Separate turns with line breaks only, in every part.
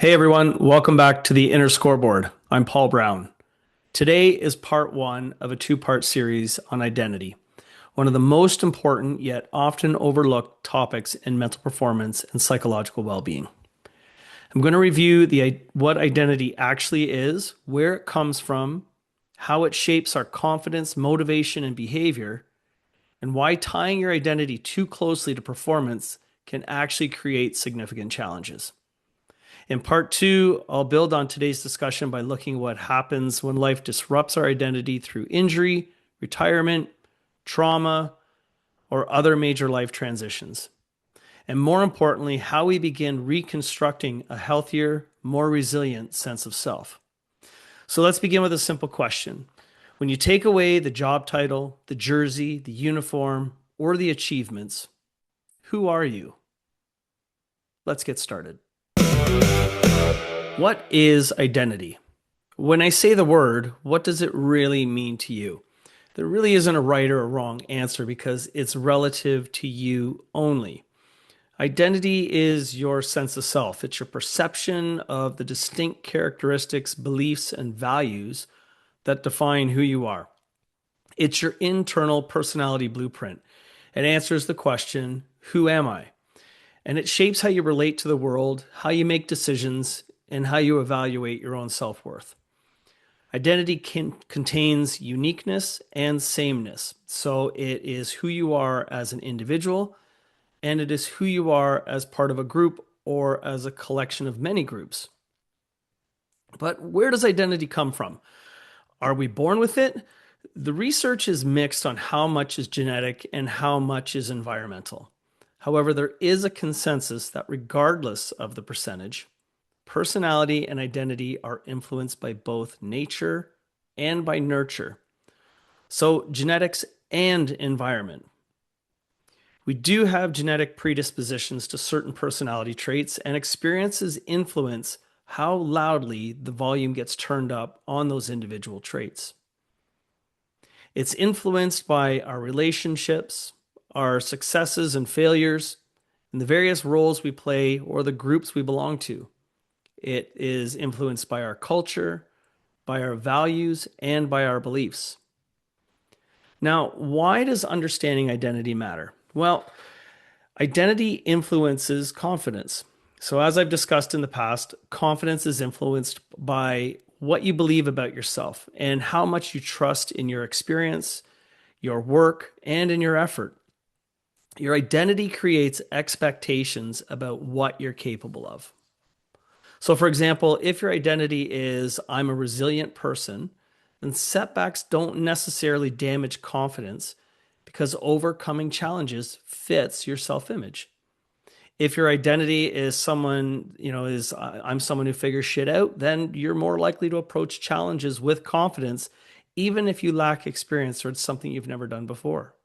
Hey everyone, welcome back to the Inner Scoreboard. I'm Paul Brown. Today is part one of a two-part series on identity, one of the most important yet often overlooked topics in mental performance and psychological well-being. I'm going to review what identity actually is, where it comes from, how it shapes our confidence, motivation, and behavior, and why tying your identity too closely to performance can actually create significant challenges. In part two, I'll build on today's discussion by looking at what happens when life disrupts our identity through injury, retirement, trauma, or other major life transitions. And more importantly, how we begin reconstructing a healthier, more resilient sense of self. So let's begin with a simple question. When you take away the job title, the jersey, the uniform, or the achievements, who are you? Let's get started. What is identity? When I say the word, what does it really mean to you? There really isn't a right or a wrong answer because it's relative to you only. Identity is your sense of self. It's your perception of the distinct characteristics, beliefs, and values that define who you are. It's your internal personality blueprint. It answers the question, who am I? And it shapes how you relate to the world, how you make decisions, and how you evaluate your own self-worth. Identity contains uniqueness and sameness. So it is who you are as an individual, and it is who you are as part of a group or as a collection of many groups. But where does identity come from? Are we born with it? The research is mixed on how much is genetic and how much is environmental. However, there is a consensus that regardless of the percentage, personality and identity are influenced by both nature and by nurture. So genetics and environment. We do have genetic predispositions to certain personality traits, and experiences influence how loudly the volume gets turned up on those individual traits. It's influenced by our relationships, our successes and failures, and the various roles we play or the groups we belong to. It is influenced by our culture, by our values, and by our beliefs. Now, why does understanding identity matter? Well, identity influences confidence. So as I've discussed in the past, confidence is influenced by what you believe about yourself and how much you trust in your experience, your work, and in your effort. Your identity creates expectations about what you're capable of. So, for example, if your identity is, I'm a resilient person, then setbacks don't necessarily damage confidence because overcoming challenges fits your self-image. If your identity is I'm someone who figures shit out, then you're more likely to approach challenges with confidence, even if you lack experience or it's something you've never done before.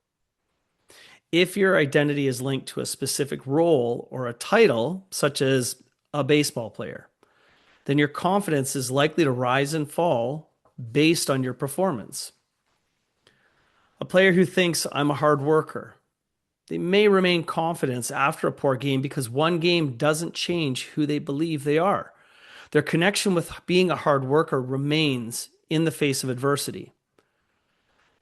If your identity is linked to a specific role or a title, such as a baseball player, then your confidence is likely to rise and fall based on your performance. A player who thinks I'm a hard worker, they may remain confident after a poor game because one game doesn't change who they believe they are. Their connection with being a hard worker remains in the face of adversity.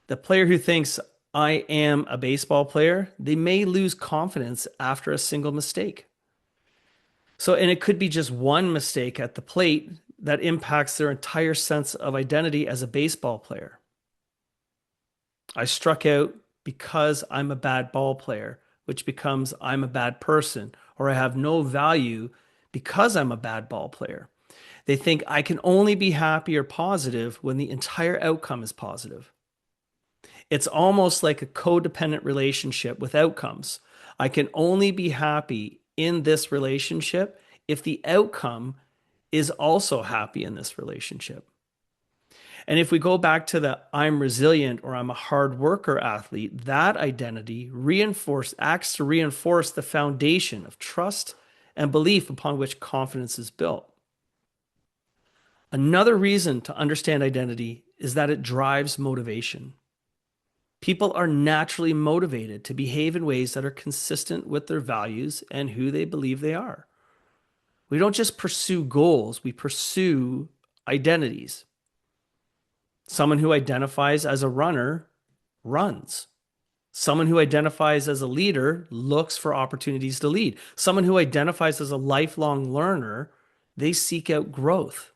The player who thinks I am a baseball player, they may lose confidence after a single mistake. And it could be just one mistake at the plate that impacts their entire sense of identity as a baseball player. I struck out because I'm a bad ball player, which becomes I'm a bad person, or I have no value because I'm a bad ball player. They think I can only be happy or positive when the entire outcome is positive. It's almost like a codependent relationship with outcomes. I can only be happy in this relationship if the outcome is also happy in this relationship. And if we go back to the I'm resilient or I'm a hard worker athlete, that identity acts to reinforce the foundation of trust and belief upon which confidence is built. Another reason to understand identity is that it drives motivation. People are naturally motivated to behave in ways that are consistent with their values and who they believe they are. We don't just pursue goals, we pursue identities. Someone who identifies as a runner runs. Someone who identifies as a leader looks for opportunities to lead. Someone who identifies as a lifelong learner, they seek out growth.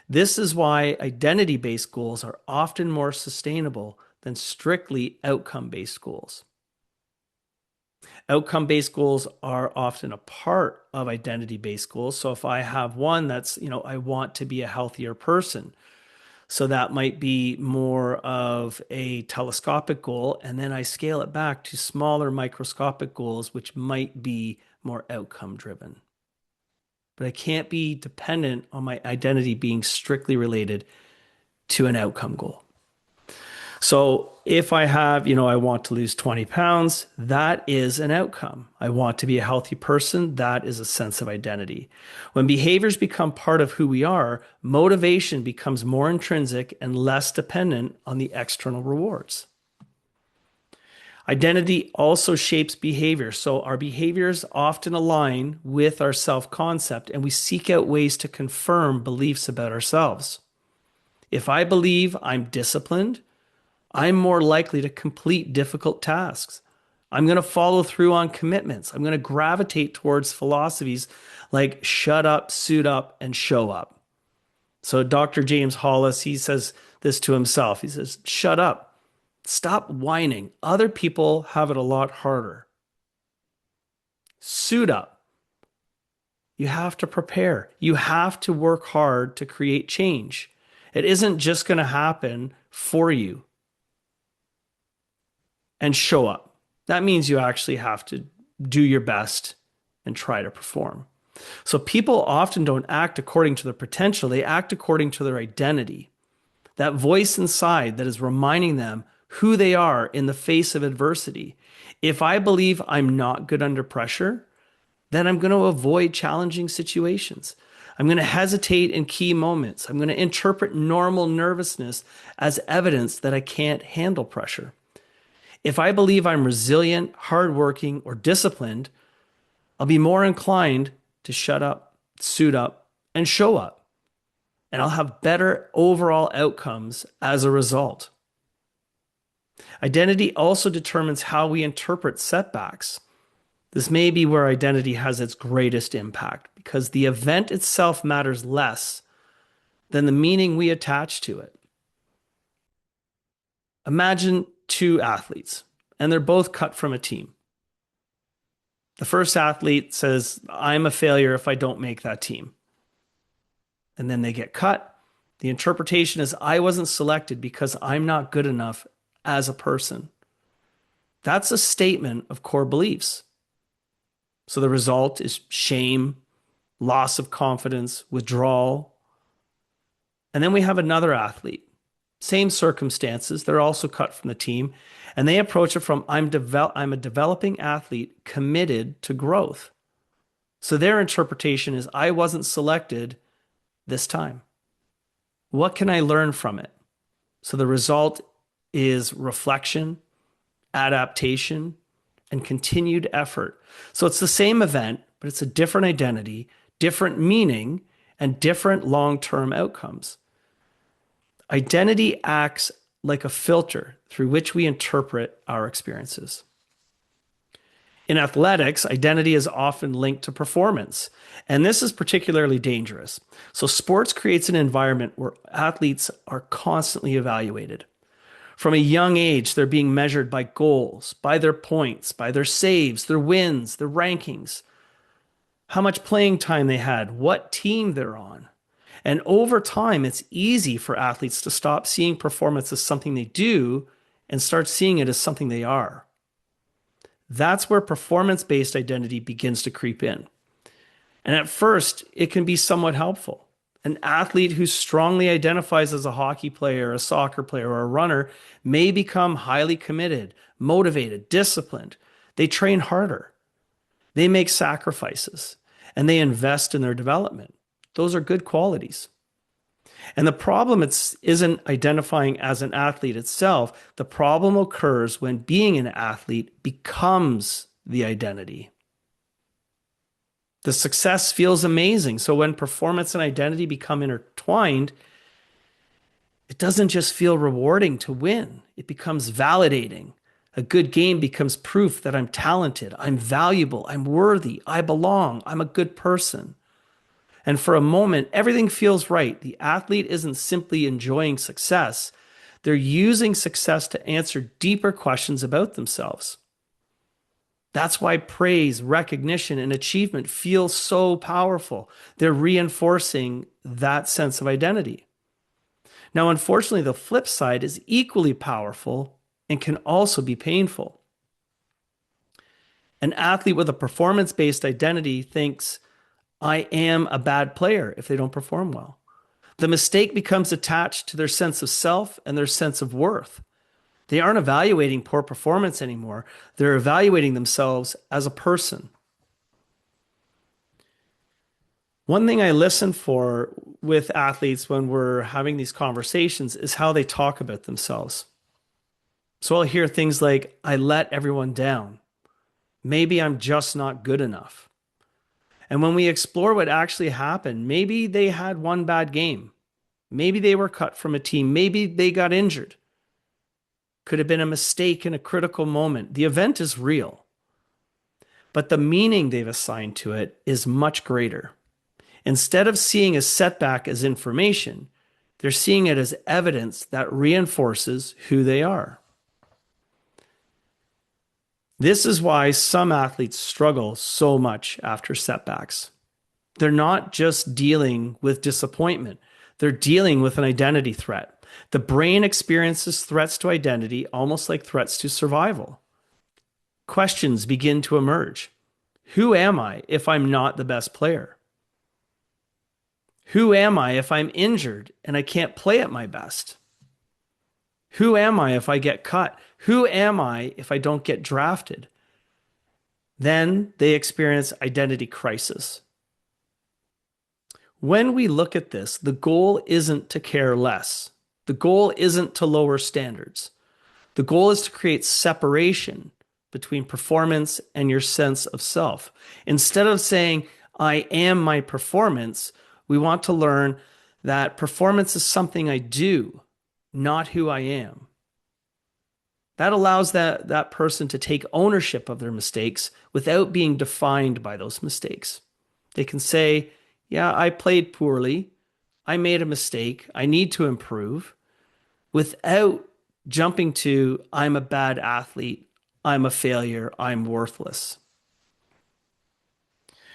This is why identity-based goals are often more sustainable than strictly outcome-based goals. Outcome-based goals are often a part of identity-based goals. So if I have one that's, I want to be a healthier person. So that might be more of a telescopic goal, and then I scale it back to smaller microscopic goals, which might be more outcome driven. But I can't be dependent on my identity being strictly related to an outcome goal. So if I have, I want to lose 20 pounds, that is an outcome. I want to be a healthy person, that is a sense of identity. When behaviors become part of who we are, motivation becomes more intrinsic and less dependent on the external rewards. Identity also shapes behavior. So our behaviors often align with our self-concept, and we seek out ways to confirm beliefs about ourselves. If I believe I'm disciplined, I'm more likely to complete difficult tasks. I'm going to follow through on commitments. I'm going to gravitate towards philosophies like shut up, suit up, and show up. So Dr. James Hollis, he says this to himself. He says, shut up. Stop whining. Other people have it a lot harder. Suit up. You have to prepare. You have to work hard to create change. It isn't just going to happen for you. And show up. That means you actually have to do your best and try to perform. So people often don't act according to their potential. They act according to their identity. That voice inside that is reminding them who they are in the face of adversity. If I believe I'm not good under pressure, then I'm going to avoid challenging situations. I'm going to hesitate in key moments. I'm going to interpret normal nervousness as evidence that I can't handle pressure. If I believe I'm resilient, hardworking, or disciplined, I'll be more inclined to shut up, suit up, and show up. And I'll have better overall outcomes as a result. Identity also determines how we interpret setbacks. This may be where identity has its greatest impact because the event itself matters less than the meaning we attach to it. Imagine two athletes, and they're both cut from a team. The first athlete says, I'm a failure if I don't make that team. And then they get cut. The interpretation is, I wasn't selected because I'm not good enough as a person. That's a statement of core beliefs. So the result is shame, loss of confidence, withdrawal. And then we have another athlete. Same circumstances, they're also cut from the team, and they approach it from I'm a developing athlete committed to growth. So their interpretation is I wasn't selected this time. What can I learn from it? So the result is reflection, adaptation, and continued effort. So it's the same event, but it's a different identity, different meaning, and different long-term outcomes. Identity acts like a filter through which we interpret our experiences. In athletics, identity is often linked to performance, and this is particularly dangerous. So sports creates an environment where athletes are constantly evaluated. From a young age, they're being measured by goals, by their points, by their saves, their wins, their rankings, how much playing time they had, what team they're on. And over time, it's easy for athletes to stop seeing performance as something they do and start seeing it as something they are. That's where performance-based identity begins to creep in. And at first, it can be somewhat helpful. An athlete who strongly identifies as a hockey player, a soccer player, or a runner may become highly committed, motivated, disciplined. They train harder. They make sacrifices, and they invest in their development. Those are good qualities. And the problem isn't identifying as an athlete itself. The problem occurs when being an athlete becomes the identity. The success feels amazing. So when performance and identity become intertwined, it doesn't just feel rewarding to win, it becomes validating. A good game becomes proof that I'm talented, I'm valuable, I'm worthy, I belong, I'm a good person. And for a moment, everything feels right. The athlete isn't simply enjoying success, they're using success to answer deeper questions about themselves. That's why praise, recognition, and achievement feel so powerful. They're reinforcing that sense of identity. Now, unfortunately, the flip side is equally powerful and can also be painful. An athlete with a performance based identity thinks, I am a bad player if they don't perform well. The mistake becomes attached to their sense of self and their sense of worth. They aren't evaluating poor performance anymore. They're evaluating themselves as a person. One thing I listen for with athletes when we're having these conversations is how they talk about themselves. So I'll hear things like, I let everyone down. Maybe I'm just not good enough. And when we explore what actually happened, maybe they had one bad game. Maybe they were cut from a team. Maybe they got injured. Could have been a mistake in a critical moment. The event is real, but the meaning they've assigned to it is much greater. Instead of seeing a setback as information, they're seeing it as evidence that reinforces who they are. This is why some athletes struggle so much after setbacks. They're not just dealing with disappointment, they're dealing with an identity threat. The brain experiences threats to identity almost like threats to survival. Questions begin to emerge. Who am I if I'm not the best player? Who am I if I'm injured and I can't play at my best? Who am I if I get cut? Who am I if I don't get drafted? Then they experience identity crisis. When we look at this, the goal isn't to care less. The goal isn't to lower standards. The goal is to create separation between performance and your sense of self. Instead of saying, I am my performance, we want to learn that performance is something I do, not who I am. That allows that person to take ownership of their mistakes without being defined by those mistakes. They can say, yeah, I played poorly. I made a mistake. I need to improve, without jumping to, I'm a bad athlete. I'm a failure. I'm worthless.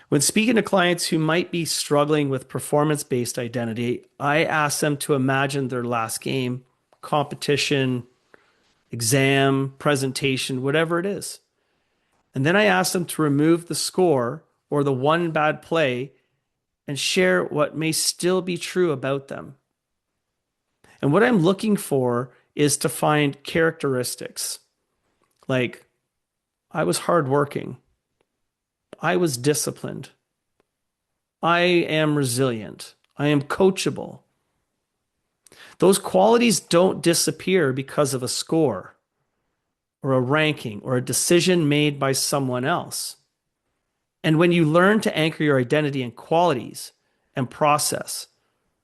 When speaking to clients who might be struggling with performance-based identity, I ask them to imagine their last game, competition, exam, presentation, whatever it is. And then I ask them to remove the score or the one bad play and share what may still be true about them. And what I'm looking for is to find characteristics like, I was hardworking. I was disciplined. I am resilient. I am coachable. Those qualities don't disappear because of a score or a ranking or a decision made by someone else. And when you learn to anchor your identity in qualities and process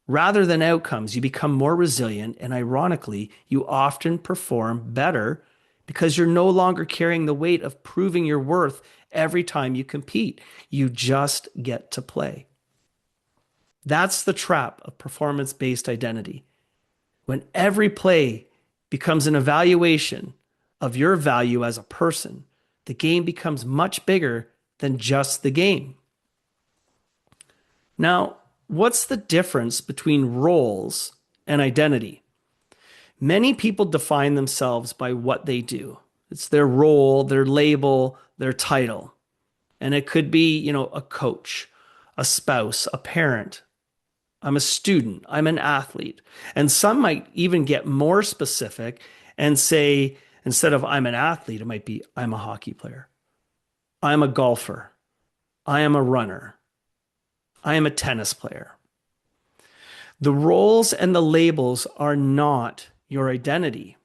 rather than outcomes, you become more resilient. And ironically, you often perform better because you're no longer carrying the weight of proving your worth every time you compete. You just get to play. That's the trap of performance-based identity. When every play becomes an evaluation of your value as a person, the game becomes much bigger than just the game. Now, what's the difference between roles and identity? Many people define themselves by what they do. It's their role, their label, their title. And it could be, a coach, a spouse, a parent. I'm a student. I'm an athlete. And some might even get more specific and say, instead of I'm an athlete, it might be I'm a hockey player. I'm a golfer. I am a runner. I am a tennis player. The roles and the labels are not your identity.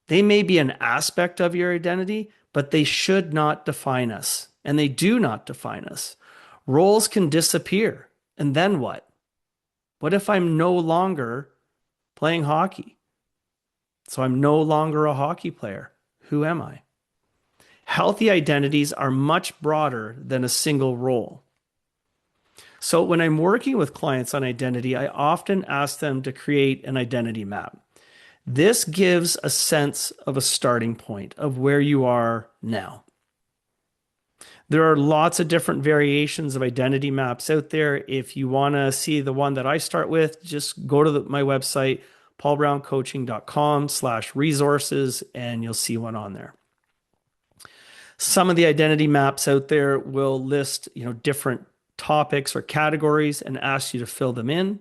They may be an aspect of your identity, but they should not define us. And they do not define us. Roles can disappear. And then what? What if I'm no longer playing hockey? So I'm no longer a hockey player. Who am I? Healthy identities are much broader than a single role. So when I'm working with clients on identity, I often ask them to create an identity map. This gives a sense of a starting point of where you are now. There are lots of different variations of identity maps out there. If you want to see the one that I start with, just go to my website, paulbrowncoaching.com/resources, and you'll see one on there. Some of the identity maps out there will list, different topics or categories and ask you to fill them in.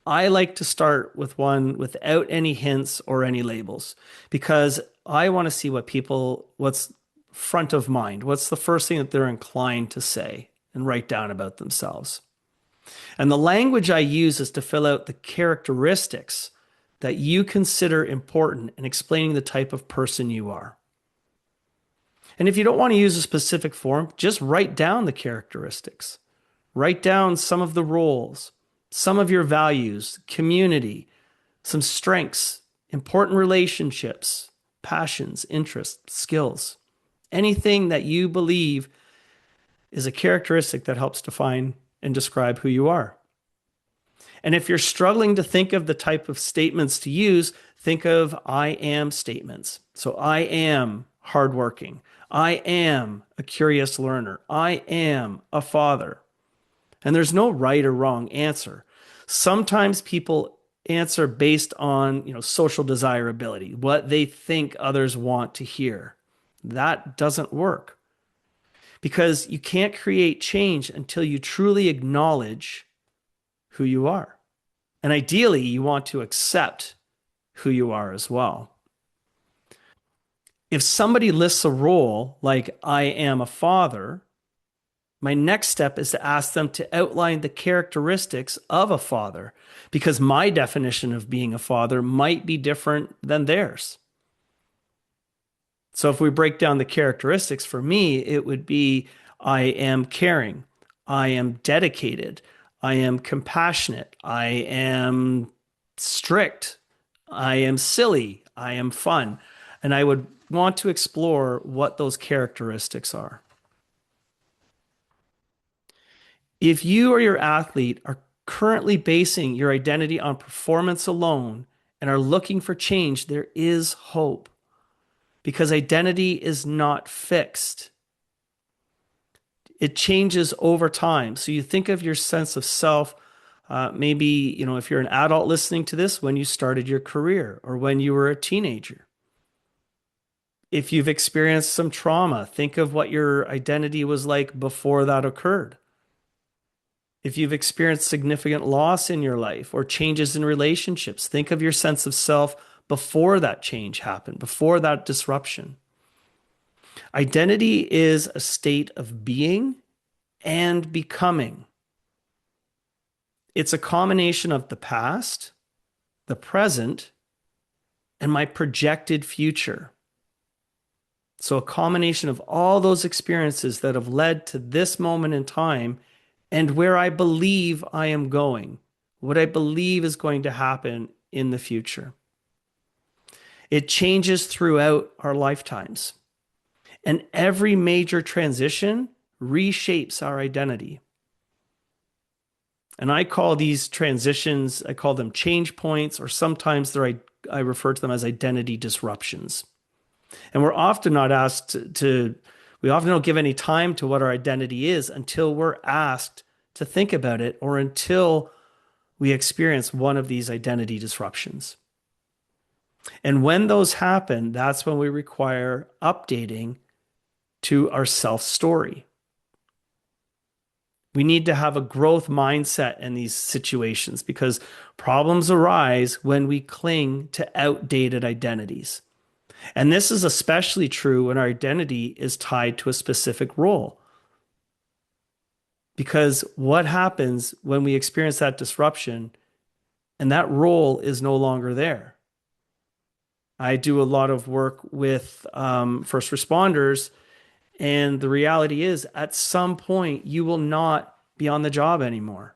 I like to start with one without any hints or any labels because I want to see what's front of mind. What's the first thing that they're inclined to say and write down about themselves? And the language I use is to fill out the characteristics that you consider important in explaining the type of person you are. And if you don't want to use a specific form, just write down the characteristics. Write down some of the roles, some of your values, community, some strengths, important relationships, passions, interests, skills. Anything that you believe is a characteristic that helps define and describe who you are. And if you're struggling to think of the type of statements to use, think of I am statements. So I am hardworking. I am a curious learner. I am a father. And there's no right or wrong answer. Sometimes people answer based on, social desirability, what they think others want to hear. That doesn't work because you can't create change until you truly acknowledge who you are. And ideally, you want to accept who you are as well. If somebody lists a role like I am a father, my next step is to ask them to outline the characteristics of a father because my definition of being a father might be different than theirs. So if we break down the characteristics, for me, it would be I am caring, I am dedicated, I am compassionate, I am strict, I am silly, I am fun. And I would want to explore what those characteristics are. If you or your athlete are currently basing your identity on performance alone and are looking for change, there is hope because identity is not fixed. It changes over time. So you think of your sense of self, maybe, if you're an adult listening to this, when you started your career or when you were a teenager. If you've experienced some trauma, think of what your identity was like before that occurred. If you've experienced significant loss in your life or changes in relationships, think of your sense of self before that change happened, before that disruption. Identity is a state of being and becoming. It's a combination of the past, the present, and my projected future. So a combination of all those experiences that have led to this moment in time and where I believe I am going, what I believe is going to happen in the future. It changes throughout our lifetimes. And every major transition reshapes our identity. And I call these transitions, I call them change points, or sometimes I refer to them as identity disruptions. And we're often not asked we often don't give any time to what our identity is until we're asked to think about it or until we experience one of these identity disruptions. And when those happen, that's when we require updating to our self-story. We need to have a growth mindset in these situations because problems arise when we cling to outdated identities. And this is especially true when our identity is tied to a specific role. Because what happens when we experience that disruption and that role is no longer there? I do a lot of work with first responders, And the reality is, at some point, you will not be on the job anymore.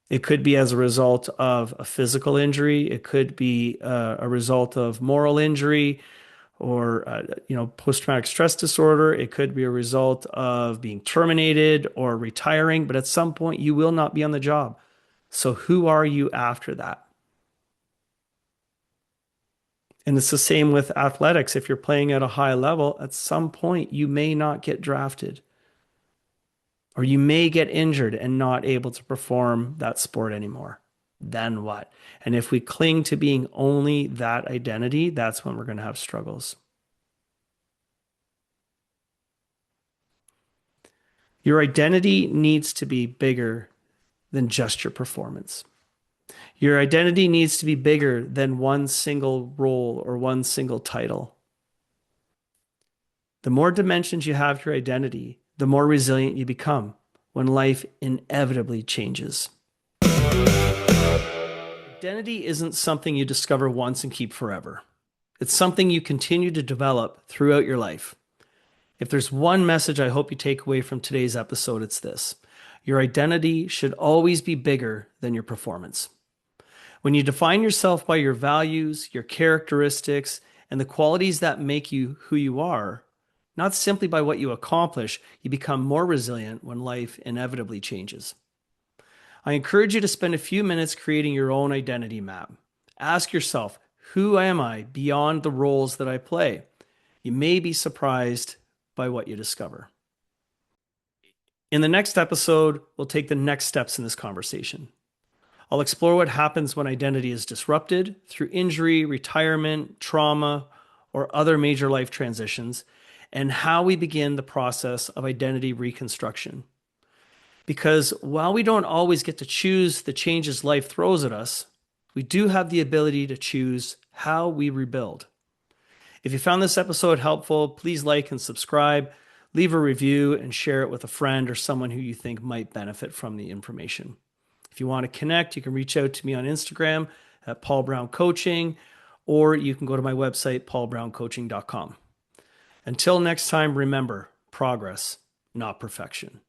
It could be as a result of a physical injury. It could be a result of moral injury or post-traumatic stress disorder. It could be a result of being terminated or retiring. But at some point, you will not be on the job. So who are you after that? And it's the same with athletics. If you're playing at a high level, at some point, you may not get drafted. Or you may get injured and not able to perform that sport anymore. Then what? And if we cling to being only that identity, that's when we're going to have struggles. Your identity needs to be bigger than just your performance. Your identity needs to be bigger than one single role or one single title. The more dimensions you have to your identity, the more resilient you become when life inevitably changes. Identity isn't something you discover once and keep forever. It's something you continue to develop throughout your life. If there's one message I hope you take away from today's episode, it's this. Your identity should always be bigger than your performance. When you define yourself by your values, your characteristics, and the qualities that make you who you are, not simply by what you accomplish, you become more resilient when life inevitably changes. I encourage you to spend a few minutes creating your own identity map. Ask yourself, who am I beyond the roles that I play? You may be surprised by what you discover. In the next episode, we'll take the next steps in this conversation. I'll explore what happens when identity is disrupted through injury, retirement, trauma, or other major life transitions, and how we begin the process of identity reconstruction. Because while we don't always get to choose the changes life throws at us, we do have the ability to choose how we rebuild. If you found this episode helpful, please like and subscribe, leave a review, and share it with a friend or someone who you think might benefit from the information. If you want to connect, you can reach out to me on Instagram at Paul Brown Coaching, or you can go to my website, paulbrowncoaching.com. Until next time, remember, progress, not perfection.